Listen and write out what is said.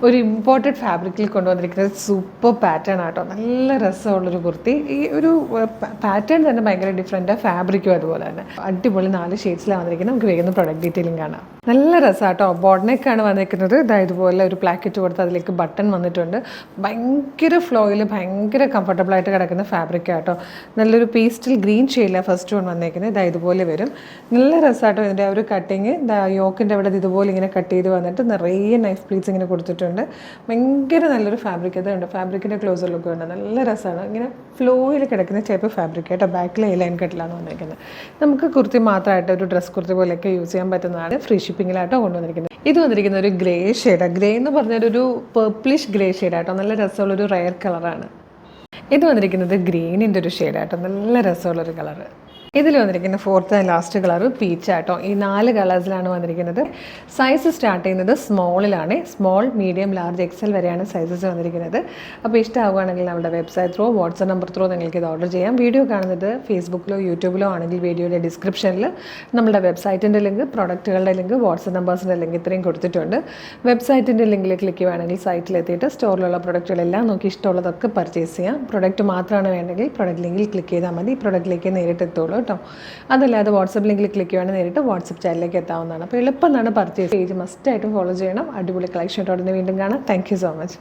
ഒരു ഇമ്പോർട്ടഡ് ഫാബ്രിക്കിൽ കൊണ്ടുവന്നിരിക്കുന്നത് സൂപ്പർ പാറ്റേൺ ആട്ടോ. നല്ല രസമുള്ളൊരു കുർത്തി. ഈ ഒരു പാറ്റേൺ തന്നെ ഭയങ്കര ഡിഫറെൻറ്റ്, ഫാബ്രിക്കും അതുപോലെ തന്നെ അടിപൊളി 4 ഷെയ്ഡ്സിലാണ് വന്നിരിക്കുന്നത്. നമുക്ക് വേഗം പ്രൊഡക്റ്റ് ഡീറ്റെയിലിംഗ് കാണാം. നല്ല രസമാട്ടോ. ബോഡ്നെക്കാണ് വന്നിരിക്കുന്നത്. ഇതുപോലെ ഒരു പ്ലാക്കറ്റ് കൊടുത്ത് അതിലേക്ക് ബട്ടൺ വന്നിട്ടുണ്ട്. ഭയങ്കര ഫ്ലോയിൽ ഭയങ്കര കംഫർട്ടബിളായിട്ട് കിടക്കുന്ന ഫാബ്രിക് ആട്ടോ. നല്ലൊരു പേസ്റ്റൽ ഗ്രീൻ ഷെയ്ഡിലാണ് ഫസ്റ്റ് വൺ വന്നിരിക്കുന്നത്. ഇതുപോലെ വരും. നല്ല രസമാട്ടോ. ഇതിൻ്റെ ഒരു കട്ടിങ് യോക്കിൻ്റെ അവിടെ ഇതുപോലെ ഇങ്ങനെ കട്ട് ചെയ്ത് വന്നിട്ട് നിറയെ നൈഫ് പ്ലീറ്റ്സ് ഇങ്ങനെ കൊടുത്തിട്ടുണ്ട്. ഭയങ്കര നല്ലൊരു ഫാബ്രിക്. അതുണ്ട് ഫാബ്രിക്കിൻ്റെ ക്ലോസർ ലുക്ക് ഉണ്ട്. നല്ല രസമാണ്. ഇങ്ങനെ ഫ്ലോയിൽ കിടക്കുന്ന ടൈപ്പ് ഫാബ്രിക് ആട്ടോ. ബാക്കിൽ ലൈൻ കട്ടിലാണ് വന്നിരിക്കുന്നത്. നമുക്ക് കുർത്തി മാത്രമായിട്ട് ഒരു ഡ്രസ് കുർത്തി പോലെയൊക്കെ യൂസ് ചെയ്യാൻ പറ്റുന്നതാണ്. ഫ്രീ ഷിപ്പിങ്ങിലായിട്ടോ കൊണ്ടുവന്നിരിക്കുന്നത്. ഇത് വന്നിരിക്കുന്ന ഒരു ഗ്രേ ഷെയ്ഡാണ്. ഗ്രേ എന്ന് പറഞ്ഞൊരു പേർപ്പിളിഷ് ഗ്രേ ഷെയ്ഡാട്ടോ. നല്ല രസമുള്ളൊരു റയർ കളറാണ്. ഇത് വന്നിരിക്കുന്നത് ഗ്രീനിൻ്റെ ഒരു ഷെയ്ഡാട്ടോ. നല്ല രസമുള്ളൊരു കളറ്. ഇതിൽ വന്നിരിക്കുന്ന fourth and last colour peach ആട്ടോ. ഈ 4 കളേഴ്സിലാണ് വന്നിരിക്കുന്നത്. സൈസ് സ്റ്റാർട്ട് ചെയ്യുന്നത് സ്മോളിലാണ്. സ്മോൾ, മീഡിയം, ലാർജ്, എക്സൽ വരെയാണ് സൈസസ് വന്നിരിക്കുന്നത്. അപ്പോൾ ഇഷ്ടമാവുകയാണെങ്കിൽ നമ്മുടെ website through, WhatsApp number through നിങ്ങൾക്ക് ഇത് ഓർഡർ ചെയ്യാം. വീഡിയോ കാണുന്നത് ഫേസ്ബുക്കിലോ യൂട്യൂബിലോ ആണെങ്കിൽ വീഡിയോയുടെ ഡിസ്ക്രിപ്ഷനിൽ നമ്മുടെ വെബ്സൈറ്റിൻ്റെ ലിങ്ക്, പ്രൊഡക്റ്റുകളുടെ ലിങ്ക്, വാട്സ്ആപ്പ് നമ്പേഴ്സിൻ്റെ ലിങ്ക് ഇത്രയും കൊടുത്തിട്ടുണ്ട്. വെബ്സൈറ്റിൻ്റെ ലിങ്കിൽ ക്ലിക്ക് ചെയ്യുകയാണെങ്കിൽ സൈറ്റിലെത്തിയിട്ട് സ്റ്റോറിലുള്ള പ്രൊഡക്റ്റുകളെല്ലാം നോക്കി ഇഷ്ടമുള്ളതൊക്കെ പർച്ചേസ് ചെയ്യാം. പ്രൊഡക്റ്റ് മാത്രമാണ് വേണമെങ്കിൽ പ്രൊഡക്റ്റ് ലിങ്കിൽ ക്ലിക്ക് ചെയ്താൽ മതി. പ്രൊഡക്റ്റിലേക്ക് നേരിട്ട് എത്തുള്ളൂ കേട്ടോ. അതല്ലാതെ വാട്സപ്പ് ലിങ്കിൽ ക്ലിക്ക് ചെയ്യുകയാണെങ്കിൽ നേരിട്ട് വാട്സപ്പ് ചാനലിലേക്ക് എത്താവുന്നതാണ്. അപ്പോൾ എളുപ്പമാണ് പർച്ചേസ്. പേജ് മസ്റ്റായിട്ടും ഫോളോ ചെയ്യണം. അടിപൊളി കളക്ഷനോടെ വീണ്ടും കാണാം. Thank you so much.